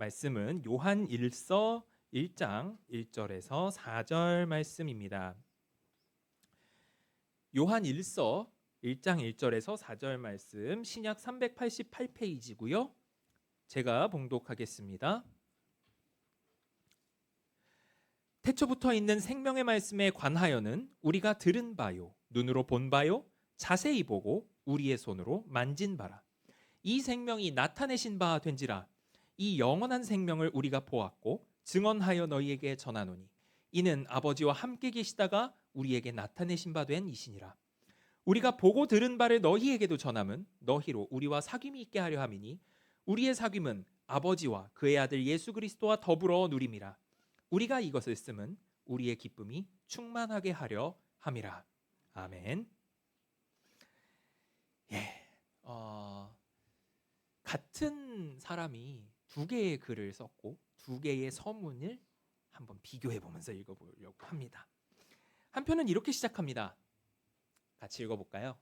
말씀은 요한 1서 1장 1절에서 4절 말씀입니다. 요한 1서 1장 1절에서 4절 말씀 신약 388페이지고요. 제가 봉독하겠습니다. 태초부터 있는 생명의 말씀에 관하여는 우리가 들은 바요, 눈으로 본 바요, 자세히 보고 우리의 손으로 만진 바라. 이 생명이 나타내신 바 된지라. 이 영원한 생명을 우리가 보았고 증언하여 너희에게 전하노니 이는 아버지와 함께 계시다가 우리에게 나타내신 바 된 이시니라. 우리가 보고 들은 바를 너희에게도 전함은 너희로 우리와 사귐이 있게 하려 함이니 우리의 사귐은 아버지와 그의 아들 예수 그리스도와 더불어 누림이라. 우리가 이것을 쓰면 우리의 기쁨이 충만하게 하려 함이라. 아멘. 같은 사람이 두 개의 글을 썼고 두 개의 서문을 한번 비교해 보면서 읽어보려고 합니다. 한 편은 이렇게 시작합니다. 같이 읽어볼까요?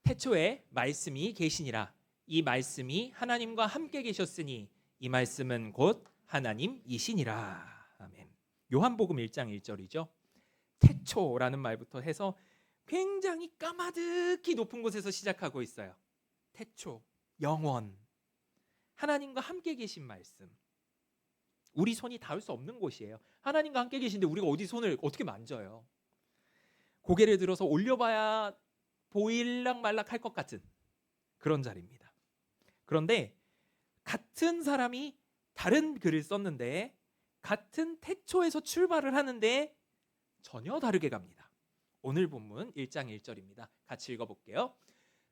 태초에 말씀이 계시니라. 이 말씀이 하나님과 함께 계셨으니 이 말씀은 곧 하나님이시니라. 아멘. 요한복음 1장 1절이죠. 태초라는 말부터 해서 굉장히 까마득히 높은 곳에서 시작하고 있어요. 태초, 영원, 하나님과 함께 계신 말씀. 우리 손이 닿을 수 없는 곳이에요. 하나님과 함께 계신데 우리가 어디 손을 어떻게 만져요? 고개를 들어서 올려봐야 보일락 말락 할 것 같은 그런 자리입니다. 그런데 같은 사람이 다른 글을 썼는데 같은 태초에서 출발을 하는데 전혀 다르게 갑니다. 오늘 본문 1장 1절입니다. 같이 읽어볼게요.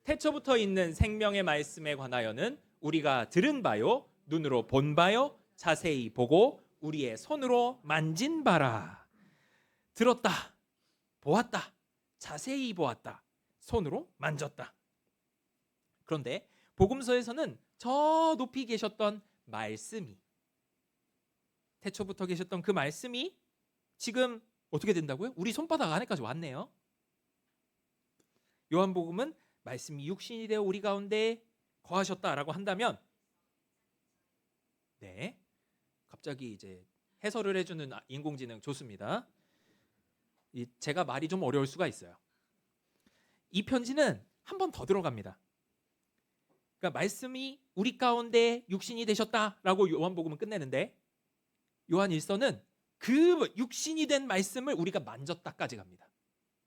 태초부터 있는 생명의 말씀에 관하여는 우리가 들은 바요, 눈으로 본 바요, 자세히 보고 우리의 손으로 만진 바라. 들었다, 보았다, 자세히 보았다, 손으로 만졌다. 그런데 복음서에서는 저 높이 계셨던 말씀이, 태초부터 계셨던 그 말씀이 지금 어떻게 된다고요? 우리 손바닥 안에까지 왔네요. 요한복음은 말씀이 육신이 되어 우리 가운데 거하셨다라고 한다면, 네, 갑자기 이제 해설을 해주는 인공지능 좋습니다. 제가 말이 좀 어려울 수가 있어요. 이 편지는 한 번 더 들어갑니다. 그러니까 말씀이 우리 가운데 육신이 되셨다라고 요한복음은 끝내는데 요한 1서는 그 육신이 된 말씀을 우리가 만졌다까지 갑니다.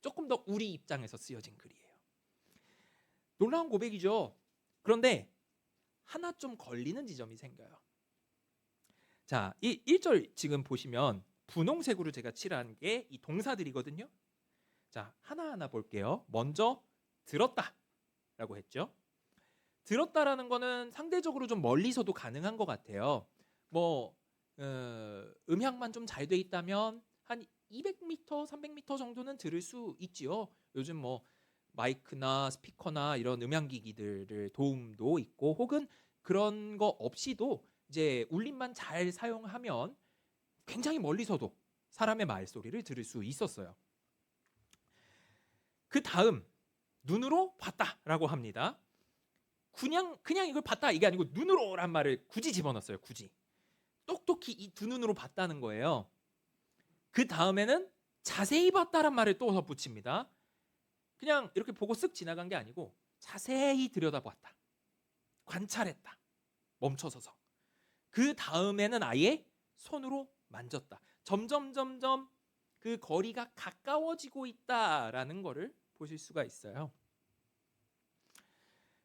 조금 더 우리 입장에서 쓰여진 글이에요. 놀라운 고백이죠. 그런데 하나 좀 걸리는 지점이 생겨요. 자, 이 1절 지금 보시면 분홍색으로 제가 칠한 게 이 동사들이거든요. 자, 하나하나 볼게요. 먼저 들었다라고 했죠. 들었다라는 거는 상대적으로 좀 멀리서도 가능한 것 같아요. 음향만 좀 잘 돼 있다면 한 200m, 300m 정도는 들을 수 있지요. 요즘 마이크나 스피커나 이런 음향기기들을 도움도 있고 혹은 그런 거 없이도 이제 울림만 잘 사용하면 굉장히 멀리서도 사람의 말소리를 들을 수 있었어요. 그 다음 눈으로 봤다라고 합니다. 그냥 이걸 봤다 이게 아니고 눈으로란 말을 굳이 집어넣었어요. 굳이 똑똑히 이 두 눈으로 봤다는 거예요. 그 다음에는 자세히 봤다란 말을 또 덧붙입니다. 그냥 이렇게 보고 쓱 지나간 게 아니고 자세히 들여다봤다, 관찰했다, 멈춰서서. 그 다음에는 아예 손으로 만졌다. 점점 그 거리가 가까워지고 있다라는 거를 보실 수가 있어요.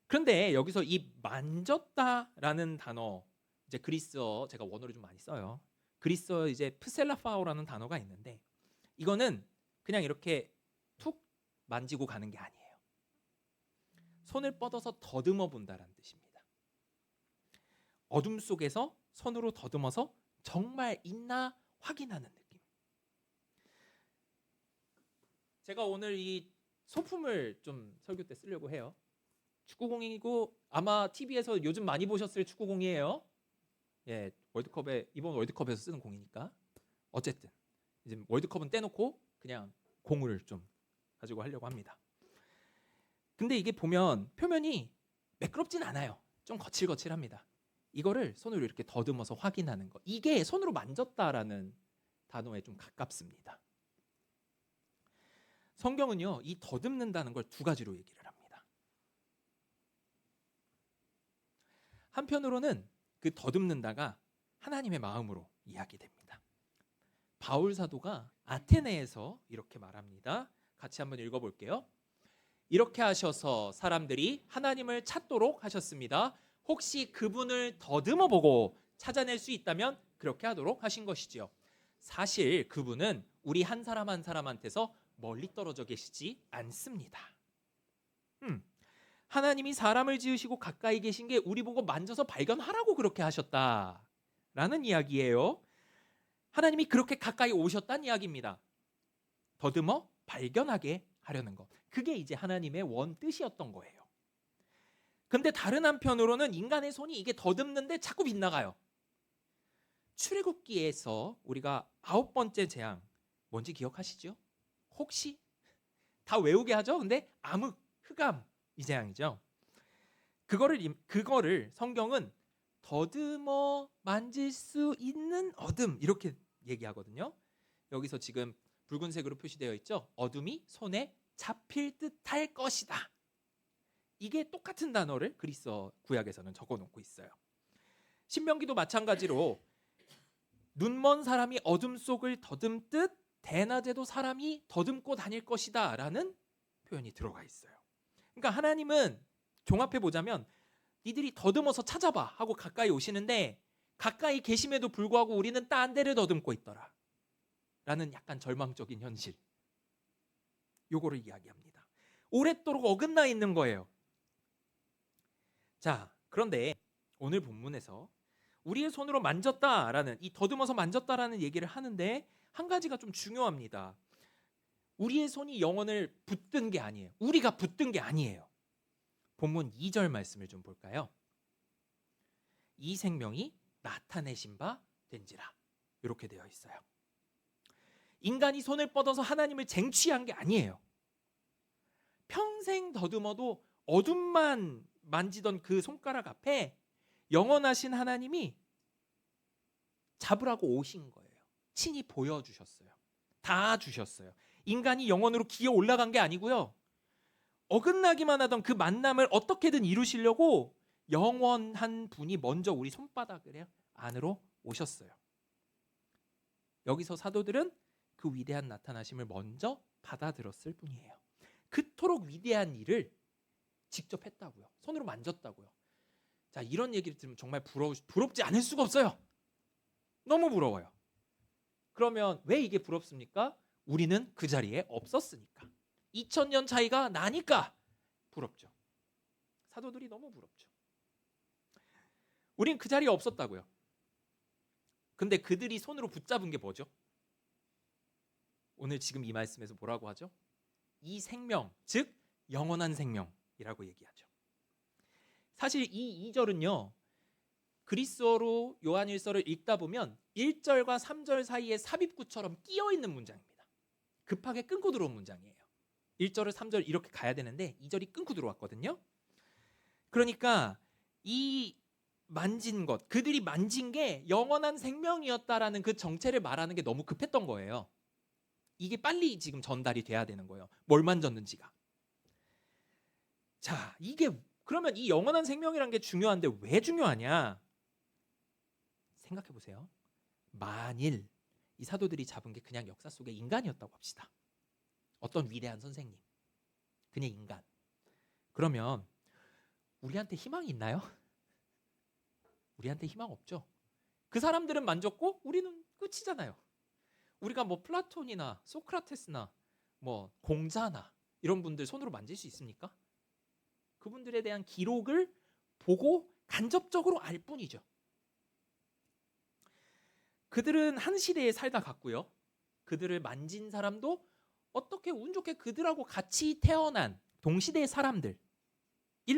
그런데 여기서 이 만졌다라는 단어, 이제 그리스어, 제가 원어를 좀 많이 써요. 그리스어 이제 프셀라파오라는 단어가 있는데 이거는 그냥 이렇게 툭 만지고 가는 게 아니에요. 손을 뻗어서 더듬어 본다라는 뜻입니다. 어둠 속에서 손으로 더듬어서 정말 있나 확인하는 느낌. 제가 오늘 이 소품을 좀 설교 때 쓰려고 해요. 축구공이고 아마 TV에서 요즘 많이 보셨을 축구공이에요. 예, 이번 월드컵에서 쓰는 공이니까. 어쨌든 이제 월드컵은 떼놓고 그냥 공을 좀 가지고 하려고 합니다. 근데 이게 보면 표면이 매끄럽진 않아요. 좀 거칠거칠합니다. 이거를 손으로 이렇게 더듬어서 확인하는 거. 이게 손으로 만졌다라는 단어에 좀 가깝습니다. 성경은요, 이 더듬는다는 걸 두 가지로 얘기를 합니다. 한편으로는 그 더듬는다가 하나님의 마음으로 이야기됩니다. 바울 사도가 아테네에서 이렇게 말합니다. 같이 한번 읽어볼게요. 이렇게 하셔서 사람들이 하나님을 찾도록 하셨습니다. 혹시 그분을 더듬어 보고 찾아낼 수 있다면 그렇게 하도록 하신 것이지요. 사실 그분은 우리 한 사람 한 사람한테서 멀리 떨어져 계시지 않습니다. 하나님이 사람을 지으시고 가까이 계신 게 우리 보고 만져서 발견하라고 그렇게 하셨다라는 이야기예요. 하나님이 그렇게 가까이 오셨다는 이야기입니다. 더듬어 발견하게 하려는 것. 그게 이제 하나님의 원 뜻이었던 거예요. 근데 다른 한편으로는 인간의 손이 이게 더듬는데 자꾸 빗나가요. 출애굽기에서 우리가 9번째 재앙 뭔지 기억하시죠? 혹시 다 외우게 하죠? 근데 암흑, 흑암 이 재앙이죠. 그거를 성경은 더듬어 만질 수 있는 어둠 이렇게 얘기하거든요. 여기서 지금 붉은색으로 표시되어 있죠. 어둠이 손에 잡힐 듯할 것이다. 이게 똑같은 단어를 그리스어 구약에서는 적어놓고 있어요. 신명기도 마찬가지로 눈먼 사람이 어둠 속을 더듬듯 대낮에도 사람이 더듬고 다닐 것이다 라는 표현이 들어가 있어요. 그러니까 하나님은 종합해 보자면 니들이 더듬어서 찾아봐 하고 가까이 오시는데 가까이 계심에도 불구하고 우리는 딴 데를 더듬고 있더라 라는 약간 절망적인 현실, 요거를 이야기합니다. 오랫도록 어긋나 있는 거예요. 자, 그런데 오늘 본문에서 우리의 손으로 만졌다라는, 이 더듬어서 만졌다라는 얘기를 하는데 한 가지가 좀 중요합니다. 우리의 손이 영혼을 붙든 게 아니에요. 우리가 붙든 게 아니에요. 본문 2절 말씀을 좀 볼까요? 이 생명이 나타내신 바 된지라, 이렇게 되어 있어요. 인간이 손을 뻗어서 하나님을 쟁취한 게 아니에요. 평생 더듬어도 어둠만 만지던 그 손가락 앞에 영원하신 하나님이 잡으라고 오신 거예요. 친히 보여주셨어요. 다 주셨어요. 인간이 영원으로 기어 올라간 게 아니고요. 어긋나기만 하던 그 만남을 어떻게든 이루시려고 영원한 분이 먼저 우리 손바닥을 안으로 오셨어요. 여기서 사도들은 그 위대한 나타나심을 먼저 받아들였을 뿐이에요. 그토록 위대한 일을 직접 했다고요. 손으로 만졌다고요. 자, 이런 얘기를 들으면 정말 부럽지 않을 수가 없어요. 너무 부러워요. 그러면 왜 이게 부럽습니까? 우리는 그 자리에 없었으니까. 2000년 차이가 나니까 부럽죠. 사도들이 너무 부럽죠. 우린 그 자리에 없었다고요. 근데 그들이 손으로 붙잡은 게 뭐죠? 오늘 지금 이 말씀에서 뭐라고 하죠? 이 생명, 즉 영원한 생명이라고 얘기하죠. 사실 이 2절은요. 그리스어로 요한일서를 읽다 보면 1절과 3절 사이에 삽입구처럼 끼어 있는 문장입니다. 급하게 끊고 들어온 문장이에요. 1절을 3절 이렇게 가야 되는데 2절이 끊고 들어왔거든요. 그러니까 이 만진 것, 그들이 만진 게 영원한 생명이었다라는 그 정체를 말하는 게 너무 급했던 거예요. 이게 빨리 지금 전달이 돼야 되는 거예요. 뭘 만졌는지가. 자, 이게 그러면 이 영원한 생명이라는 게 중요한데 왜 중요하냐? 생각해 보세요. 만일 이 사도들이 잡은 게 그냥 역사 속의 인간이었다고 합시다. 어떤 위대한 선생님, 그냥 인간. 그러면 우리한테 희망이 있나요? 우리한테 희망 없죠. 그 사람들은 만졌고 우리는 끝이잖아요. 우리가 뭐 플라톤이나 소크라테스나 뭐 공자나 이런 분들 손으로 만질 수 있습니까? 그분들에 대한 기록을 보고 간접적으로 알 뿐이죠. 그들은 한 시대에 살다 갔고요. 그들을 만진 사람도 어떻게 운 좋게 그들하고 같이 태어난 동시대의 사람들일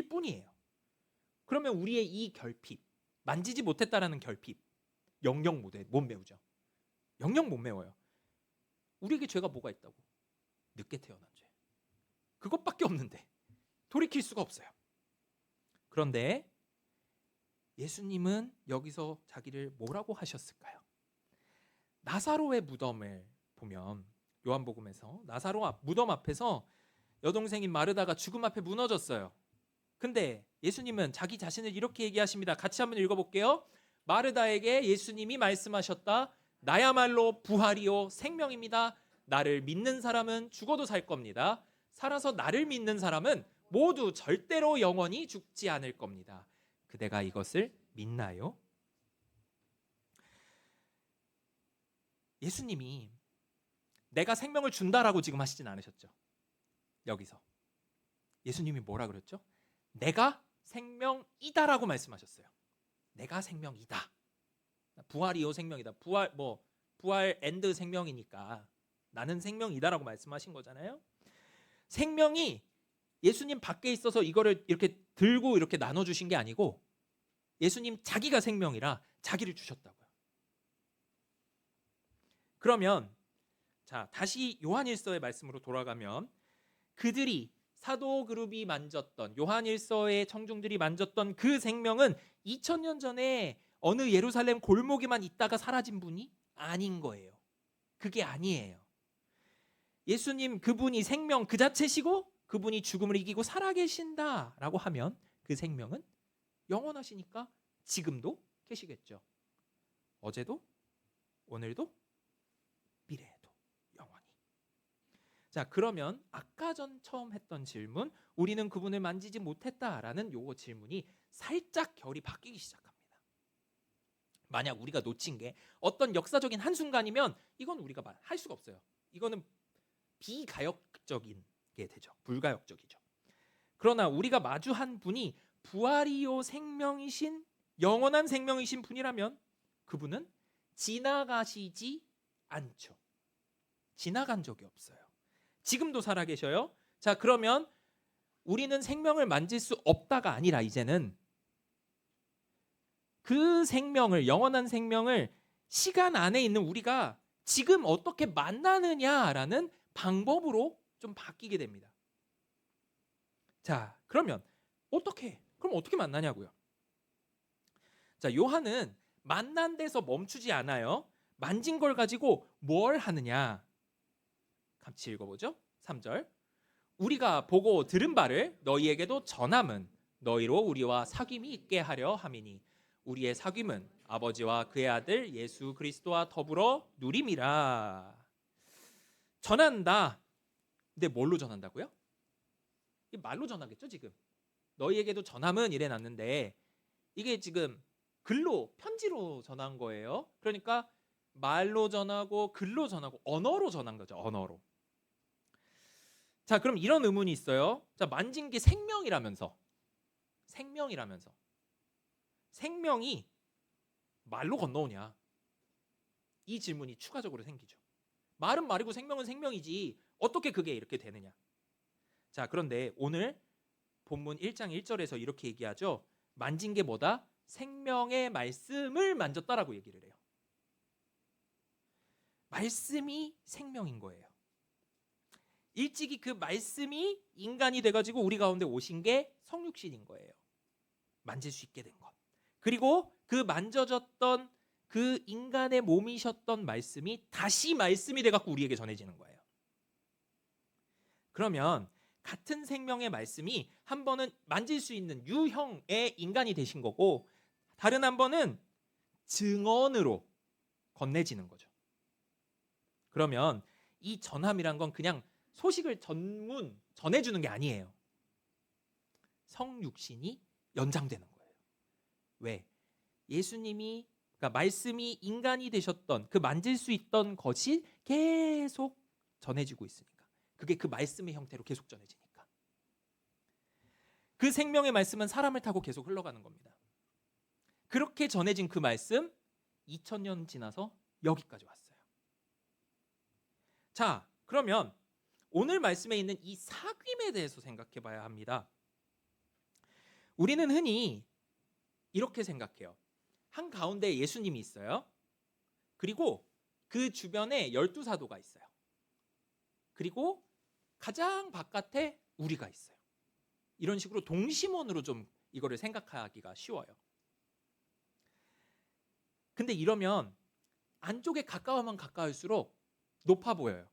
뿐이에요. 그러면 우리의 이 결핍, 만지지 못했다라는 결핍, 영영 못 메우죠. 영영 못 메워요. 우리에게 죄가 뭐가 있다고? 늦게 태어난 죄. 그것밖에 없는데 돌이킬 수가 없어요. 그런데 예수님은 여기서 자기를 뭐라고 하셨을까요? 나사로의 무덤을 보면 요한복음에서 나사로 무덤 앞에서 여동생인 마르다가 죽음 앞에 무너졌어요. 근데 예수님은 자기 자신을 이렇게 얘기하십니다. 같이 한번 읽어볼게요. 마르다에게 예수님이 말씀하셨다. 나야말로 부활이요 생명입니다. 나를 믿는 사람은 죽어도 살 겁니다. 살아서 나를 믿는 사람은 모두 절대로 영원히 죽지 않을 겁니다. 그대가 이것을 믿나요? 예수님이 내가 생명을 준다라고 지금 하시진 않으셨죠. 여기서 예수님이 뭐라 그랬죠? 내가 생명이다라고 말씀하셨어요. 내가 생명이다. 부활이요 생명이다. 부활 앤드 생명이니까 나는 생명이다라고 말씀하신 거잖아요. 생명이 예수님 밖에 있어서 이거를 이렇게 들고 이렇게 나눠 주신 게 아니고 예수님 자기가 생명이라 자기를 주셨다고요. 그러면 자, 다시 요한일서의 말씀으로 돌아가면 그들이 사도 그룹이 만졌던 요한일서의 청중들이 만졌던 그 생명은 2000년 전에 어느 예루살렘 골목에만 있다가 사라진 분이 아닌 거예요. 그게 아니에요. 예수님 그분이 생명 그 자체시고 그분이 죽음을 이기고 살아계신다라고 하면 그 생명은 영원하시니까 지금도 계시겠죠. 어제도 오늘도 미래에도 영원히. 자, 그러면 아까 전 처음 했던 질문, 우리는 그분을 만지지 못했다라는 요거 질문이 살짝 결이 바뀌기 시작합니다. 만약 우리가 놓친 게 어떤 역사적인 한순간이면 이건 우리가 할 수가 없어요. 이거는 비가역적인 게 되죠. 불가역적이죠. 그러나 우리가 마주한 분이 부활이요 생명이신 영원한 생명이신 분이라면 그분은 지나가시지 않죠. 지나간 적이 없어요. 지금도 살아계셔요. 자, 그러면 우리는 생명을 만질 수 없다가 아니라 이제는 그 생명을, 영원한 생명을 시간 안에 있는 우리가 지금 어떻게 만나느냐라는 방법으로 좀 바뀌게 됩니다. 자, 그럼 어떻게 만나냐고요? 자, 요한은 만난 데서 멈추지 않아요. 만진 걸 가지고 뭘 하느냐? 같이 읽어보죠. 3절. 우리가 보고 들은 바를 너희에게도 전함은 너희로 우리와 사귐이 있게 하려 함이니 우리의 사귐은 아버지와 그의 아들 예수 그리스도와 더불어 누림이라. 전한다. 근데 뭘로 전한다고요? 말로 전하겠죠 지금. 너희에게도 전함은 이래 놨는데 이게 지금 글로 편지로 전한 거예요. 그러니까 말로 전하고 글로 전하고 언어로 전한 거죠. 언어로. 자, 그럼 이런 의문이 있어요. 자, 만진 게 생명이라면서 생명이 말로 건너오냐? 이 질문이 추가적으로 생기죠. 말은 말이고 생명은 생명이지 어떻게 그게 이렇게 되느냐? 자, 그런데 오늘 본문 1장 1절에서 이렇게 얘기하죠. 만진 게 뭐다? 생명의 말씀을 만졌다라고 얘기를 해요. 말씀이 생명인 거예요. 일찍이 그 말씀이 인간이 돼가지고 우리 가운데 오신 게 성육신인 거예요. 만질 수 있게 된 것. 그리고 그 만져졌던 그 인간의 몸이셨던 말씀이 다시 말씀이 돼갖고 우리에게 전해지는 거예요. 그러면 같은 생명의 말씀이 한 번은 만질 수 있는 유형의 인간이 되신 거고 다른 한 번은 증언으로 건네지는 거죠. 그러면 이 전함이란 건 그냥 소식을 전해주는 게 아니에요. 성육신이 연장되는 거예요. 왜? 예수님이 그러니까 말씀이 인간이 되셨던 그 만질 수 있던 것이 계속 전해지고 있으니까. 그게 그 말씀의 형태로 계속 전해지니까. 그 생명의 말씀은 사람을 타고 계속 흘러가는 겁니다. 그렇게 전해진 그 말씀 2000년 지나서 여기까지 왔어요. 자, 그러면 오늘 말씀에 있는 이 사귐에 대해서 생각해 봐야 합니다. 우리는 흔히 이렇게 생각해요. 한가운데 예수님이 있어요. 그리고 그 주변에 12사도가 있어요. 그리고 가장 바깥에 우리가 있어요. 이런 식으로 동심원으로 좀 이거를 생각하기가 쉬워요. 근데 이러면 안쪽에 가까워만 가까울수록 높아 보여요.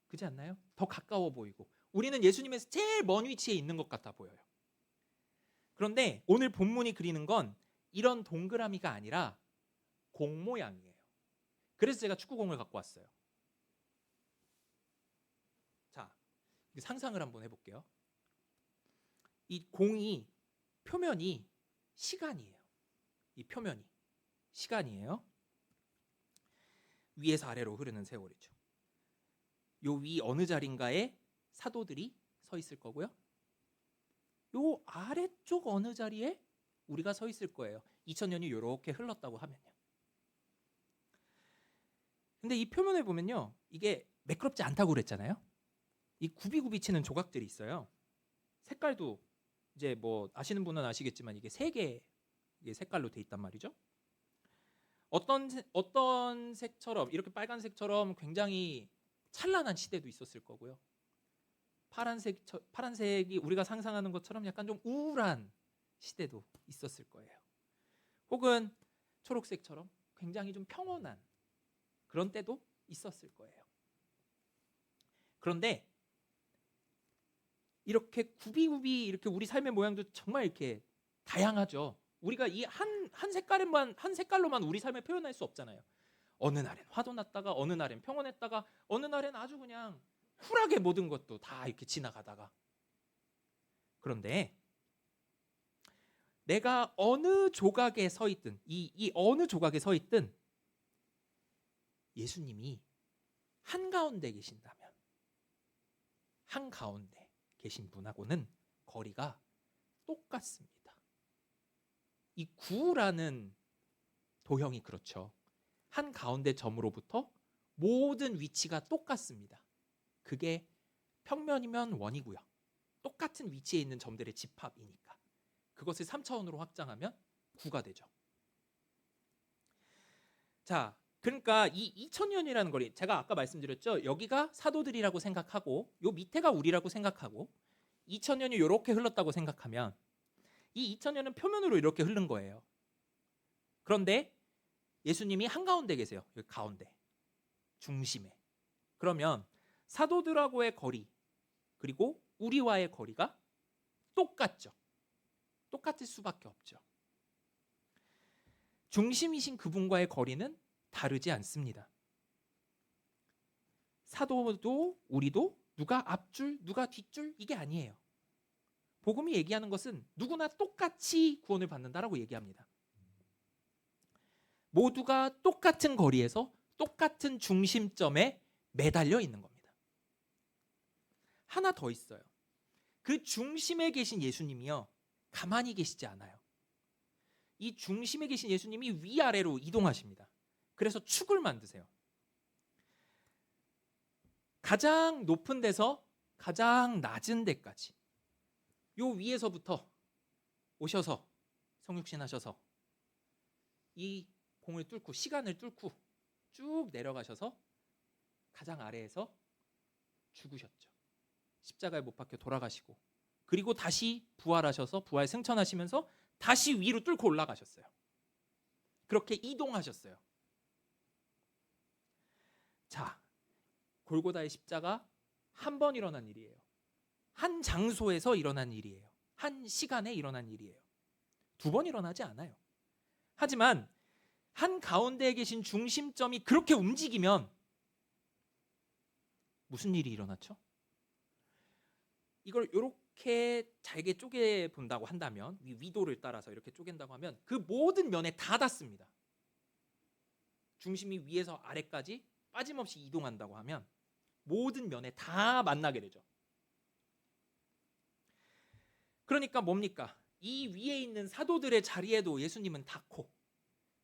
그렇지 않나요? 더 가까워 보이고 우리는 예수님에서 제일 먼 위치에 있는 것 같아 보여요. 그런데 오늘 본문이 그리는 건 이런 동그라미가 아니라 공 모양이에요. 그래서 제가 축구공을 갖고 왔어요. 자, 상상을 한번 해볼게요. 이 공이 표면이 시간이에요. 이 표면이 시간이에요. 위에서 아래로 흐르는 세월이죠. 요 위 어느 자리인가에 사도들이 서 있을 거고요. 요 아래쪽 어느 자리에 우리가 서 있을 거예요. 2000년이 이렇게 흘렀다고 하면요. 근데 이 표면을 보면요, 이게 매끄럽지 않다고 그랬잖아요. 이 굽이굽이 치는 조각들이 있어요. 색깔도 이제 뭐 아시는 분은 아시겠지만 이게 3개 색깔로 돼 있단 말이죠. 어떤 색처럼 이렇게 빨간색처럼 굉장히 찬란한 시대도 있었을 거고요. 파란색이 우리가 상상하는 것처럼 약간 좀 우울한 시대도 있었을 거예요. 혹은 초록색처럼 굉장히 좀 평온한 그런 때도 있었을 거예요. 그런데 이렇게 굽이굽이 이렇게 우리 삶의 모양도 정말 이렇게 다양하죠. 우리가 이 한 색깔로만 우리 삶을 표현할 수 없잖아요. 어느 날엔 화도 났다가 어느 날엔 평온했다가 어느 날엔 아주 그냥 쿨하게 모든 것도 다 이렇게 지나가다가. 그런데 내가 어느 조각에 서 있든 이 어느 조각에 서 있든 예수님이 한가운데 계신다면 한가운데 계신 분하고는 거리가 똑같습니다. 이 구라는 도형이 그렇죠. 한가운데 점으로부터 모든 위치가 똑같습니다. 그게 평면이면 원이고요. 똑같은 위치에 있는 점들의 집합이니까. 그것을 3차원으로 확장하면 9가 되죠. 자, 그러니까 이 2000년이라는 거리, 제가 아까 말씀드렸죠. 여기가 사도들이라고 생각하고 요 밑에가 우리라고 생각하고 2000년이 이렇게 흘렀다고 생각하면 이 2000년은 표면으로 이렇게 흐른 거예요. 그런데 예수님이 한가운데 계세요. 여기 가운데, 중심에. 그러면 사도들하고의 거리 그리고 우리와의 거리가 똑같죠. 똑같을 수밖에 없죠. 중심이신 그분과의 거리는 다르지 않습니다. 사도도 우리도 누가 앞줄 누가 뒷줄 이게 아니에요. 복음이 얘기하는 것은 누구나 똑같이 구원을 받는다라고 얘기합니다. 모두가 똑같은 거리에서 똑같은 중심점에 매달려 있는 겁니다. 하나 더 있어요. 그 중심에 계신 예수님이요, 가만히 계시지 않아요. 이 중심에 계신 예수님이 위아래로 이동하십니다. 그래서 축을 만드세요. 가장 높은 데서 가장 낮은 데까지 요 위에서부터 오셔서 성육신 하셔서 이 공을 뚫고 시간을 뚫고 쭉 내려가셔서 가장 아래에서 죽으셨죠. 십자가에 못 박혀 돌아가시고 그리고 다시 부활하셔서 부활 승천하시면서 다시 위로 뚫고 올라가셨어요. 그렇게 이동하셨어요. 자, 골고다의 십자가 한 번 일어난 일이에요. 한 장소에서 일어난 일이에요. 한 시간에 일어난 일이에요. 2번 일어나지 않아요. 하지만 한 가운데에 계신 중심점이 그렇게 움직이면 무슨 일이 일어났죠? 이걸 이렇게 잘게 쪼개 본다고 한다면, 위도를 따라서 이렇게 쪼갠다고 하면 그 모든 면에 다 닿습니다. 중심이 위에서 아래까지 빠짐없이 이동한다고 하면 모든 면에 다 만나게 되죠. 그러니까 뭡니까? 이 위에 있는 사도들의 자리에도 예수님은 닿고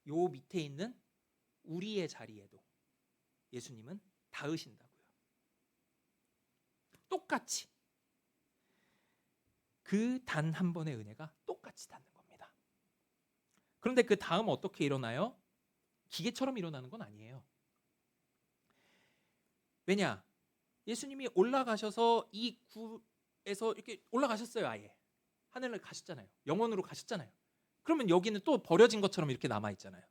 요 밑에 있는 우리의 자리에도 예수님은 닿으신다고요. 똑같이. 그 단 한 번의 은혜가 똑같이 닿는 겁니다. 그런데 그 다음 어떻게 일어나요? 기계처럼 일어나는 건 아니에요. 왜냐? 예수님이 올라가셔서 이 구에서 이렇게 올라가셨어요. 아예 하늘을 가셨잖아요. 영원으로 가셨잖아요. 그러면 여기는 또 버려진 것처럼 이렇게 남아있잖아요.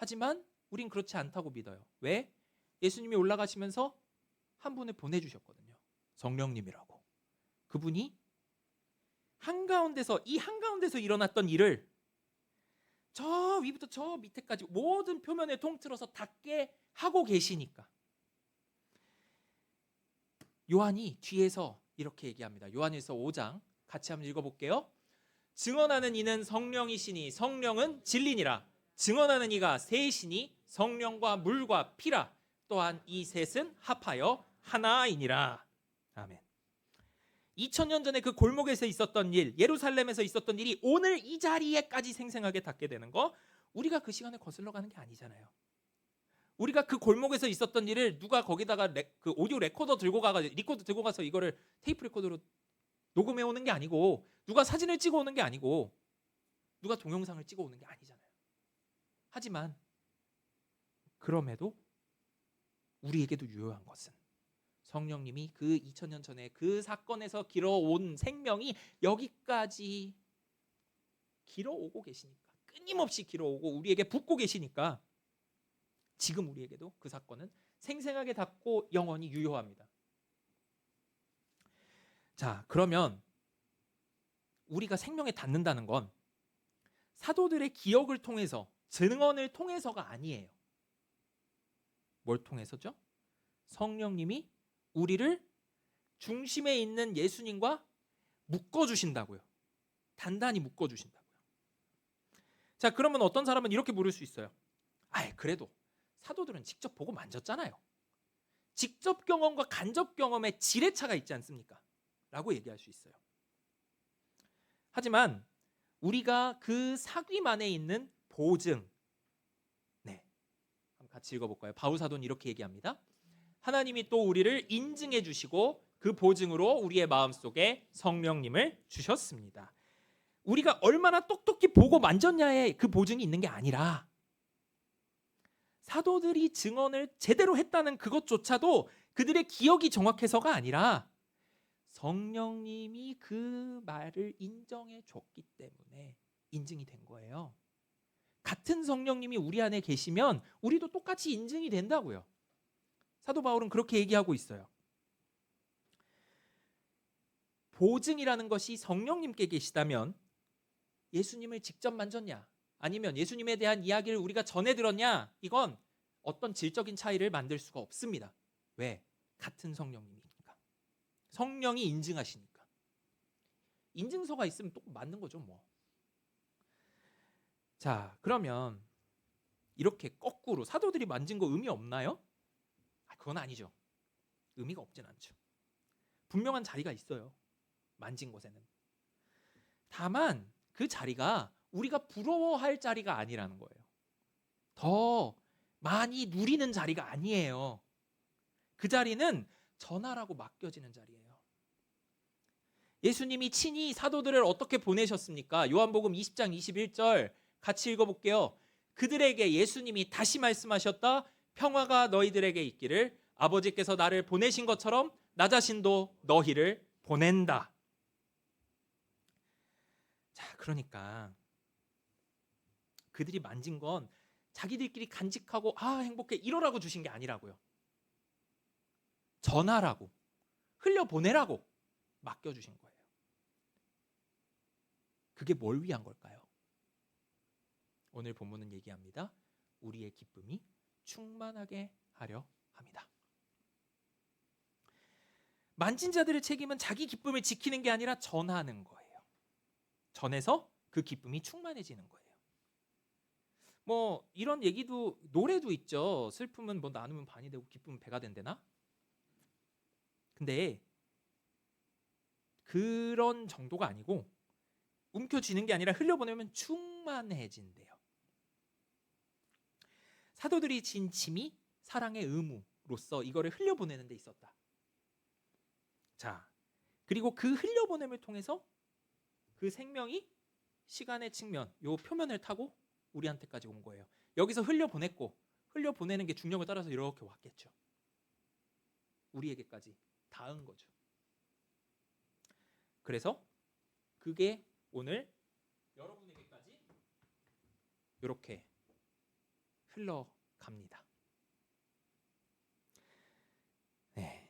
하지만 우린 그렇지 않다고 믿어요. 왜? 예수님이 올라가시면서 한 분을 보내주셨거든요. 성령님이라고. 그분이 이 한가운데서 일어났던 일을 저 위부터 저 밑에까지 모든 표면을 통틀어서 닿게 하고 계시니까. 요한이 뒤에서 이렇게 얘기합니다. 요한일서 5장 같이 한번 읽어볼게요. 증언하는 이는 성령이시니 성령은 진리니라. 증언하는 이가 셋이니 성령과 물과 피라. 또한 이 셋은 합하여 하나이니라. 아멘. 2000년 전에 그 골목에서 있었던 일, 예루살렘에서 있었던 일이 오늘 이 자리에까지 생생하게 닿게 되는 거, 우리가 그 시간에 거슬러 가는 게 아니잖아요. 우리가 그 골목에서 있었던 일을 누가 거기다가 그 오디오 레코더 들고 가서 이거를 테이프 레코더로 녹음해 오는 게 아니고, 누가 사진을 찍어 오는 게 아니고, 누가 동영상을 찍어 오는 게 아니잖아요. 하지만 그럼에도 우리에게도 유효한 것은 성령님이 그 2000년 전에 그 사건에서 길어온 생명이 여기까지 길어오고 계시니까, 끊임없이 길어오고 우리에게 붓고 계시니까 지금 우리에게도 그 사건은 생생하게 닿고 영원히 유효합니다. 자, 그러면 우리가 생명에 닿는다는 건 사도들의 기억을 통해서, 증언을 통해서가 아니에요. 뭘 통해서죠? 성령님이 우리를 중심에 있는 예수님과 묶어주신다고요. 단단히 묶어주신다고요. 자, 그러면 어떤 사람은 이렇게 물을 수 있어요. 그래도 사도들은 직접 보고 만졌잖아요. 직접 경험과 간접 경험의 질의 차가 있지 않습니까? 라고 얘기할 수 있어요. 하지만 우리가 그 사귐 안에 있는 보증, 한번 같이 읽어볼까요? 바울사도는 이렇게 얘기합니다. 하나님이 또 우리를 인증해 주시고 그 보증으로 우리의 마음속에 성령님을 주셨습니다. 우리가 얼마나 똑똑히 보고 만졌냐에 그 보증이 있는 게 아니라, 사도들이 증언을 제대로 했다는 그것조차도 그들의 기억이 정확해서가 아니라 성령님이 그 말을 인정해 줬기 때문에 인증이 된 거예요. 같은 성령님이 우리 안에 계시면 우리도 똑같이 인증이 된다고요. 사도 바울은 그렇게 얘기하고 있어요. 보증이라는 것이 성령님께 계시다면 예수님을 직접 만졌냐, 아니면 예수님에 대한 이야기를 우리가 전해 들었냐, 이건 어떤 질적인 차이를 만들 수가 없습니다. 왜? 같은 성령님이니까. 성령이 인증하시니까. 인증서가 있으면 또 맞는 거죠, 뭐. 자, 그러면 이렇게 거꾸로 사도들이 만진 거 의미 없나요? 그건 아니죠. 의미가 없진 않죠. 분명한 자리가 있어요. 만진 곳에는. 다만 그 자리가 우리가 부러워할 자리가 아니라는 거예요. 더 많이 누리는 자리가 아니에요. 그 자리는 전하라고 맡겨지는 자리예요. 예수님이 친히 사도들을 어떻게 보내셨습니까? 요한복음 20장 21절 같이 읽어볼게요. 그들에게 예수님이 다시 말씀하셨다. 평화가 너희들에게 있기를. 아버지께서 나를 보내신 것처럼 나 자신도 너희를 보낸다. 자, 그러니까 그들이 만진 건 자기들끼리 간직하고 행복해 이러라고 주신 게 아니라고요. 전하라고, 흘려보내라고 맡겨주신 거예요. 그게 뭘 위한 걸까요? 오늘 본문은 얘기합니다. 우리의 기쁨이 충만하게 하려 합니다. 만진 자들의 책임은 자기 기쁨을 지키는 게 아니라 전하는 거예요. 전해서 그 기쁨이 충만해지는 거예요. 뭐 이런 얘기도, 노래도 있죠. 슬픔은 뭐 나누면 반이 되고 기쁨은 배가 된대나? 근데 그런 정도가 아니고, 움켜쥐는 게 아니라 흘려보내면 충만해진대요. 사도들이 진 짐이 사랑의 의무로서 이거를 흘려보내는 데 있었다. 자, 그리고 그 흘려보냄을 통해서 그 생명이 시간의 측면, 요 표면을 타고 우리한테까지 온 거예요. 여기서 흘려보냈고, 흘려보내는 게 중력을 따라서 이렇게 왔겠죠. 우리에게까지 닿은 거죠. 그래서 그게 오늘 여러분에게까지 이렇게 흘러갑니다. 네.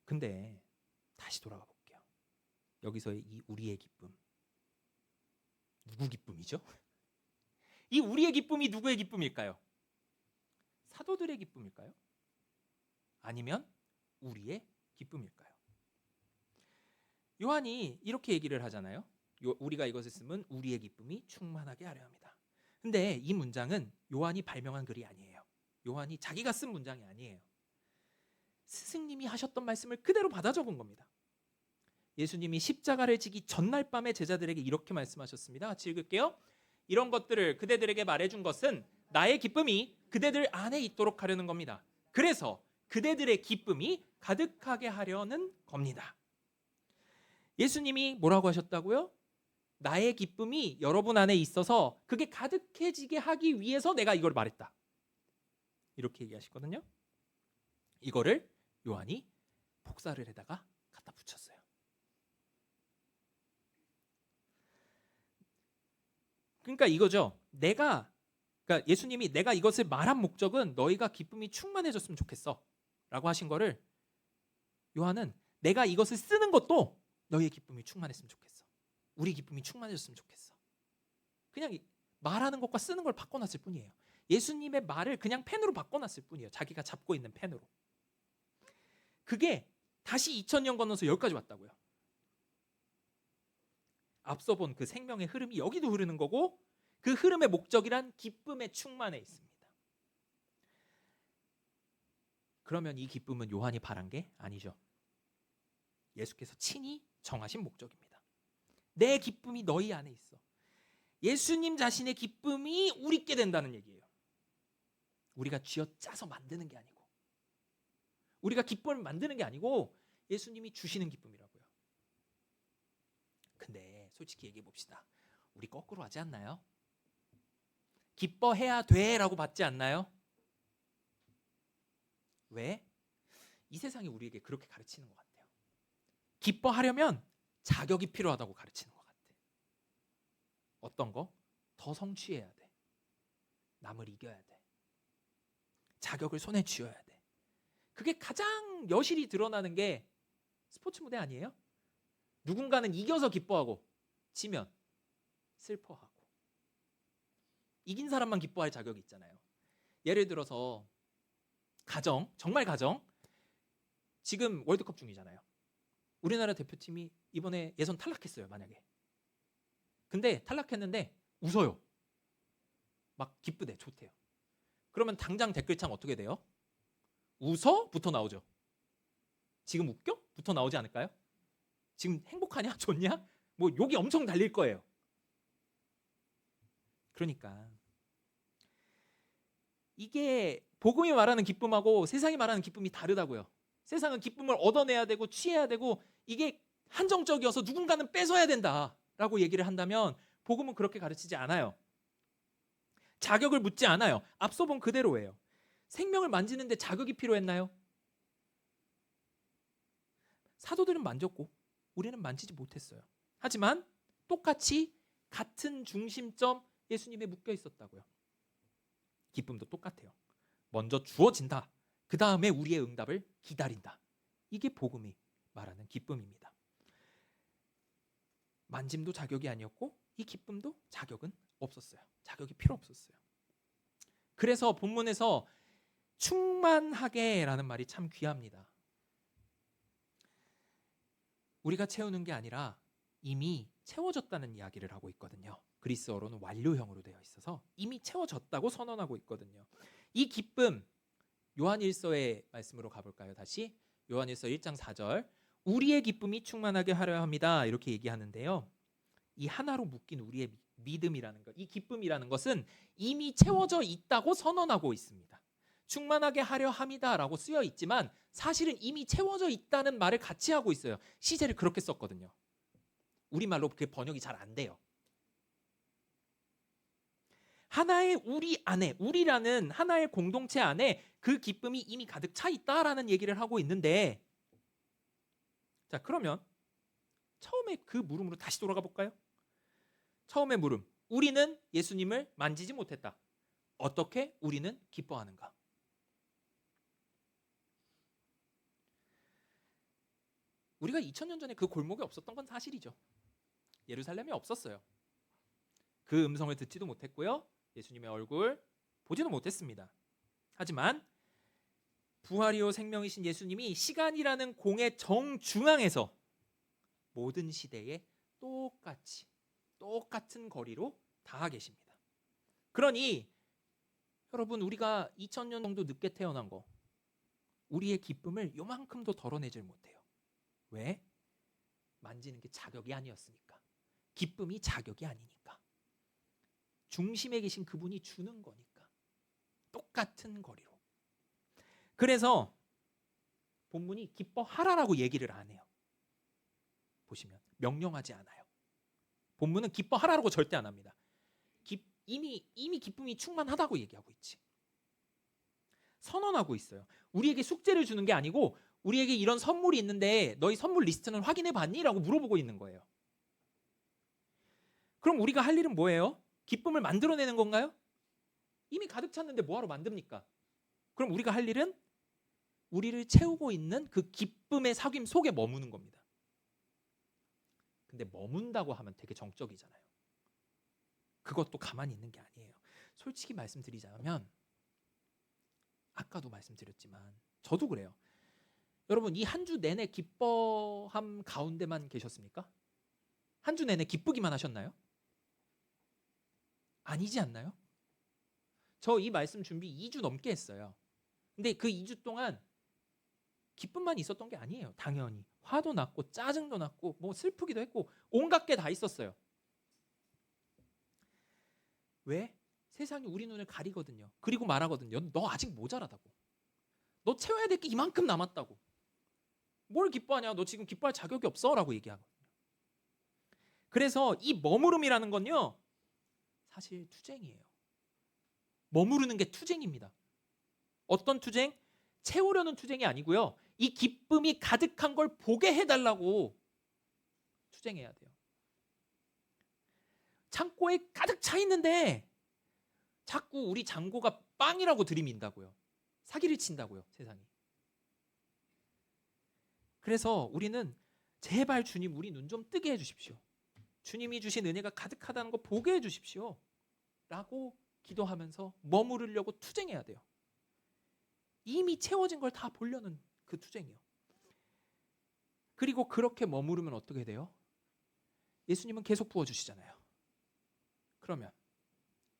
근데 다시 돌아가 볼게요. 여기서의 이 우리의 기쁨. 누구 기쁨이죠? 이 우리의 기쁨이 누구의 기쁨일까요? 사도들의 기쁨일까요? 아니면 우리의 기쁨일까요? 요한이 이렇게 얘기를 하잖아요. 우리가 이것을 쓰면 우리의 기쁨이 충만하게 하려 합니다. 근데 이 문장은 요한이 발명한 글이 아니에요. 요한이 자기가 쓴 문장이 아니에요. 스승님이 하셨던 말씀을 그대로 받아 적은 겁니다. 예수님이 십자가를 지기 전날 밤에 제자들에게 이렇게 말씀하셨습니다. 같이 읽을게요. 이런 것들을 그대들에게 말해준 것은 나의 기쁨이 그대들 안에 있도록 하려는 겁니다. 그래서 그대들의 기쁨이 가득하게 하려는 겁니다. 예수님이 뭐라고 하셨다고요? 나의 기쁨이 여러분 안에 있어서 그게 가득해지게 하기 위해서 내가 이걸 말했다. 이렇게 얘기하시거든요. 이거를 요한이 복사를 해다가 갖다 붙였어요. 그러니까 이거죠. 그러니까 예수님이 내가 이것을 말한 목적은 너희가 기쁨이 충만해졌으면 좋겠어 라고 하신 거를 요한은 내가 이것을 쓰는 것도 너희의 기쁨이 충만했으면 좋겠어. 우리 기쁨이 충만해졌으면 좋겠어. 그냥 말하는 것과 쓰는 걸 바꿔놨을 뿐이에요. 예수님의 말을 그냥 펜으로 바꿔놨을 뿐이에요. 자기가 잡고 있는 펜으로. 그게 다시 2000년 건너서 여기까지 왔다고요. 앞서 본 그 생명의 흐름이 여기도 흐르는 거고 그 흐름의 목적이란 기쁨에 충만해 있습니다. 그러면 이 기쁨은 요한이 바란 게 아니죠. 예수께서 친히 정하신 목적입니다. 내 기쁨이 너희 안에 있어. 예수님 자신의 기쁨이 우리께 된다는 얘기예요. 우리가 쥐어짜서 만드는 게 아니고 우리가 기쁨을 만드는 게 아니고 예수님이 주시는 기쁨이라고요. 근데 솔직히 얘기해 봅시다. 우리 거꾸로 하지 않나요? 기뻐해야 돼라고 받지 않나요? 왜? 이 세상이 우리에게 그렇게 가르치는 것 같아요. 기뻐하려면 자격이 필요하다고 가르치는 것 같아. 어떤 거? 더 성취해야 돼. 남을 이겨야 돼. 자격을 손에 쥐어야 돼. 그게 가장 여실히 드러나는 게 스포츠 무대 아니에요? 누군가는 이겨서 기뻐하고 지면 슬퍼하고 이긴 사람만 기뻐할 자격이 있잖아요. 예를 들어서 정말 가정 지금 월드컵 중이잖아요. 우리나라 대표팀이 이번에 예선 탈락했어요. 만약에 근데 탈락했는데 웃어요. 막 기쁘대 좋대요. 그러면 당장 댓글창 어떻게 돼요? 웃어? 부터 나오죠. 지금 웃겨? 부터 나오지 않을까요? 지금 행복하냐? 좋냐? 뭐 욕이 엄청 달릴 거예요. 그러니까 이게 복음이 말하는 기쁨하고 세상이 말하는 기쁨이 다르다고요. 세상은 기쁨을 얻어내야 되고 취해야 되고 이게 한정적이어서 누군가는 뺏어야 된다라고 얘기를 한다면 복음은 그렇게 가르치지 않아요. 자격을 묻지 않아요. 앞서 본 그대로예요. 생명을 만지는데 자격이 필요했나요? 사도들은 만졌고 우리는 만지지 못했어요. 하지만 똑같이 같은 중심점 예수님에 묶여 있었다고요. 기쁨도 똑같아요. 먼저 주어진다. 그 다음에 우리의 응답을 기다린다. 이게 복음이 말하는 기쁨입니다. 만짐도 자격이 아니었고 이 기쁨도 자격은 없었어요. 자격이 필요 없었어요. 그래서 본문에서 충만하게 라는 말이 참 귀합니다. 우리가 채우는 게 아니라 이미 채워졌다는 이야기를 하고 있거든요. 그리스어로는 완료형으로 되어 있어서 이미 채워졌다고 선언하고 있거든요. 이 기쁨 요한일서의 말씀으로 가볼까요? 다시 요한일서 1장 4절 우리의 기쁨이 충만하게 하려 합니다. 이렇게 얘기하는데요. 이 하나로 묶인 우리의 믿음이라는 것, 이 기쁨이라는 것은 이미 채워져 있다고 선언하고 있습니다. 충만하게 하려 합니다라고 쓰여 있지만 사실은 이미 채워져 있다는 말을 같이 하고 있어요. 시제를 그렇게 썼거든요. 우리말로 그 번역이 잘 안 돼요. 하나의 우리 안에, 우리라는 하나의 공동체 안에 그 기쁨이 이미 가득 차 있다라는 얘기를 하고 있는데, 자, 그러면 처음에 그 물음으로 다시 돌아가 볼까요? 처음의 물음, 우리는 예수님을 만지지 못했다. 어떻게 우리는 기뻐하는가? 우리가 2000년 전에 그 골목에 없었던 건 사실이죠. 예루살렘에 없었어요. 그 음성을 듣지도 못했고요. 예수님의 얼굴 보지도 못했습니다. 하지만 부활이요 생명이신 예수님이 시간이라는 공의 정중앙에서 모든 시대에 똑같은 거리로 닿아 계십니다. 그러니 여러분, 우리가 2000년 정도 늦게 태어난 거, 우리의 기쁨을 요만큼도 덜어내질 못해요. 왜? 만지는 게 자격이 아니었으니까. 기쁨이 자격이 아니니까. 중심에 계신 그분이 주는 거니까. 똑같은 거리로. 그래서 본문이 기뻐하라라고 얘기를 안 해요. 보시면 명령하지 않아요. 본문은 기뻐하라라고 절대 안 합니다. 이미 기쁨이 충만하다고 얘기하고 있지. 선언하고 있어요. 우리에게 숙제를 주는 게 아니고 우리에게 이런 선물이 있는데 너희 선물 리스트는 확인해 봤니? 라고 물어보고 있는 거예요. 그럼 우리가 할 일은 뭐예요? 기쁨을 만들어내는 건가요? 이미 가득 찼는데 뭐하러 만듭니까? 그럼 우리가 할 일은 우리를 채우고 있는 그 기쁨의 사귐 속에 머무는 겁니다. 근데 머문다고 하면 되게 정적이잖아요. 그것도 가만히 있는 게 아니에요. 솔직히 말씀드리자면 아까도 말씀드렸지만 저도 그래요. 여러분, 이 한 주 내내 기뻐함 가운데만 계셨습니까? 한 주 내내 기쁘기만 하셨나요? 아니지 않나요? 저 이 말씀 준비 2주 넘게 했어요. 근데 그 2주 동안 기쁨만 있었던 게 아니에요. 당연히 화도 났고 짜증도 났고 뭐 슬프기도 했고 온갖 게 다 있었어요. 왜? 세상이 우리 눈을 가리거든요. 그리고 말하거든요. 너 아직 모자라다고. 너 채워야 될 게 이만큼 남았다고. 뭘 기뻐하냐? 너 지금 기뻐할 자격이 없어 라고 얘기하거든요. 그래서 이 머무름이라는 건요, 사실 투쟁이에요. 머무르는 게 투쟁입니다. 어떤 투쟁? 채우려는 투쟁이 아니고요, 이 기쁨이 가득한 걸 보게 해달라고 투쟁해야 돼요. 창고에 가득 차 있는데 자꾸 우리 장고가 빵이라고 들이민다고요. 사기를 친다고요, 세상이. 그래서 우리는 제발 주님, 우리 눈 좀 뜨게 해주십시오. 주님이 주신 은혜가 가득하다는 거 보게 해주십시오 라고 기도하면서 머무르려고 투쟁해야 돼요. 이미 채워진 걸 다 보려는 그 투쟁이요. 그리고 그렇게 머무르면 어떻게 돼요? 예수님은 계속 부어주시잖아요. 그러면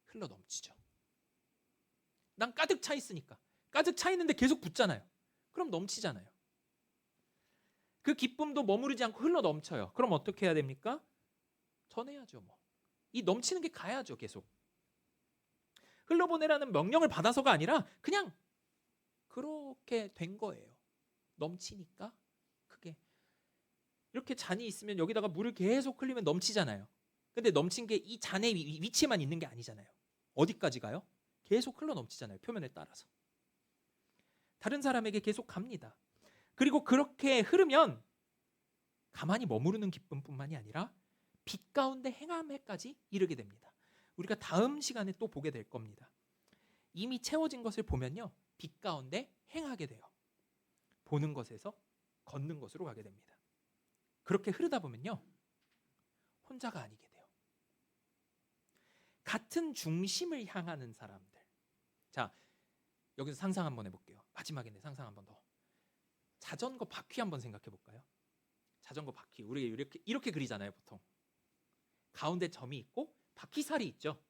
흘러 넘치죠. 난 가득 차 있으니까. 가득 차 있는데 계속 붓잖아요. 그럼 넘치잖아요. 그 기쁨도 머무르지 않고 흘러 넘쳐요. 그럼 어떻게 해야 됩니까? 전해야죠. 뭐. 이 넘치는 게 가야죠. 계속. 흘러보내라는 명령을 받아서가 아니라 그냥 그렇게 된 거예요. 넘치니까 그게. 이렇게 잔이 있으면 여기다가 물을 계속 흘리면 넘치잖아요. 근데 넘친 게 이 잔의 위치에만 있는 게 아니잖아요. 어디까지 가요? 계속 흘러 넘치잖아요. 표면에 따라서. 다른 사람에게 계속 갑니다. 그리고 그렇게 흐르면 가만히 머무르는 기쁨뿐만이 아니라 빛 가운데 행함에까지 이르게 됩니다. 우리가 다음 시간에 또 보게 될 겁니다. 이미 채워진 것을 보면요, 빛 가운데 행하게 돼요. 보는 것에서 걷는 것으로 가게 됩니다. 그렇게 흐르다 보면요, 혼자가 아니게 돼요. 같은 중심을 향하는 사람들. 자, 여기서 상상 한번 해볼게요. 마지막인데 상상 한번 더. 자전거 바퀴 한번 생각해 볼까요? 자전거 바퀴, 우리 이렇게 그리잖아요, 보통. 가운데 점이 있고 바퀴살이 있죠.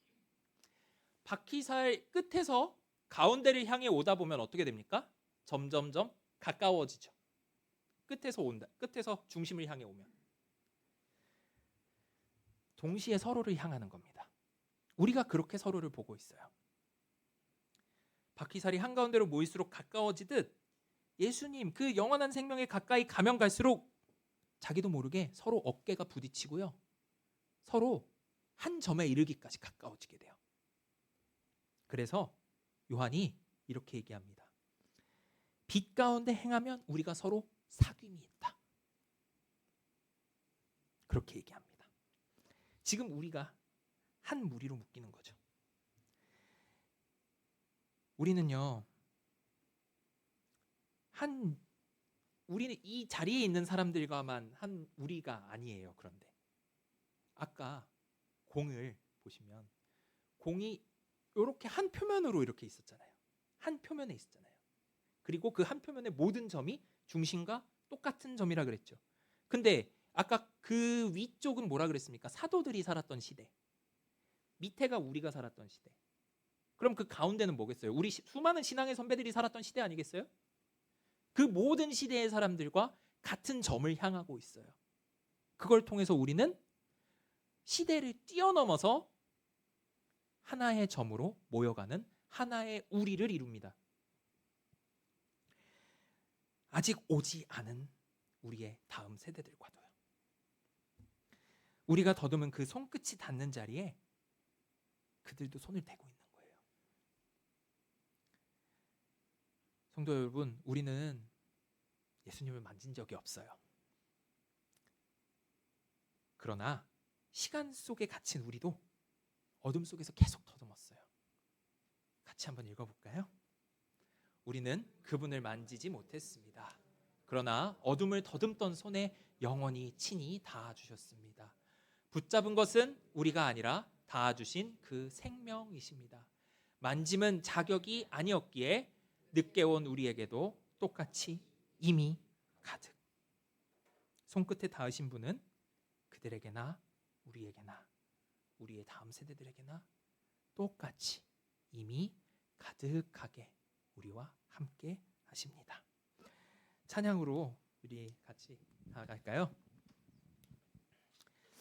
바퀴살 끝에서 가운데를 향해 오다 보면 어떻게 됩니까? 점점점 가까워지죠. 끝에서 온다. 끝에서 중심을 향해 오면 동시에 서로를 향하는 겁니다. 우리가 그렇게 서로를 보고 있어요. 바퀴살이 한가운데로 모일수록 가까워지듯 예수님, 그 영원한 생명에 가까이 가면 갈수록 자기도 모르게 서로 어깨가 부딪히고요, 서로 한 점에 이르기까지 가까워지게 돼요. 그래서 요한이 이렇게 얘기합니다. 빛 가운데 행하면 우리가 서로 사귐이 있다. 그렇게 얘기합니다. 지금 우리가 한 무리로 묶이는 거죠. 우리는요, 우리는 이 자리에 있는 사람들과만 한 우리가 아니에요. 그런데 아까 공을 보시면 공이 이렇게 한 표면으로 이렇게 있었잖아요. 한 표면에 있었잖아요. 그리고 그 한 표면의 모든 점이 중심과 똑같은 점이라 그랬죠. 근데 아까 그 위쪽은 뭐라 그랬습니까? 사도들이 살았던 시대. 밑에가 우리가 살았던 시대. 그럼 그 가운데는 뭐겠어요? 우리 수많은 신앙의 선배들이 살았던 시대 아니겠어요? 그 모든 시대의 사람들과 같은 점을 향하고 있어요. 그걸 통해서 우리는 시대를 뛰어넘어서 하나의 점으로 모여가는 하나의 우리를 이룹니다. 아직 오지 않은 우리의 다음 세대들과도요. 우리가 더듬은 그 손끝이 닿는 자리에 그들도 손을 대고 있는 거예요. 성도 여러분, 우리는 예수님을 만진 적이 없어요. 그러나 시간 속에 갇힌 우리도 어둠 속에서 계속 더듬었어요. 같이 한번 읽어볼까요? 우리는 그분을 만지지 못했습니다. 그러나 어둠을 더듬던 손에 영원히 친히 닿아주셨습니다. 붙잡은 것은 우리가 아니라 닿아주신 그 생명이십니다. 만짐은 자격이 아니었기에 늦게 온 우리에게도 똑같이 이미 가득. 손끝에 닿으신 분은 그들에게나 우리에게나 우리의 다음 세대들에게나 똑같이 이미 가득하게 우리와 함께 하십니다. 찬양으로 우리 같이 나아갈까요?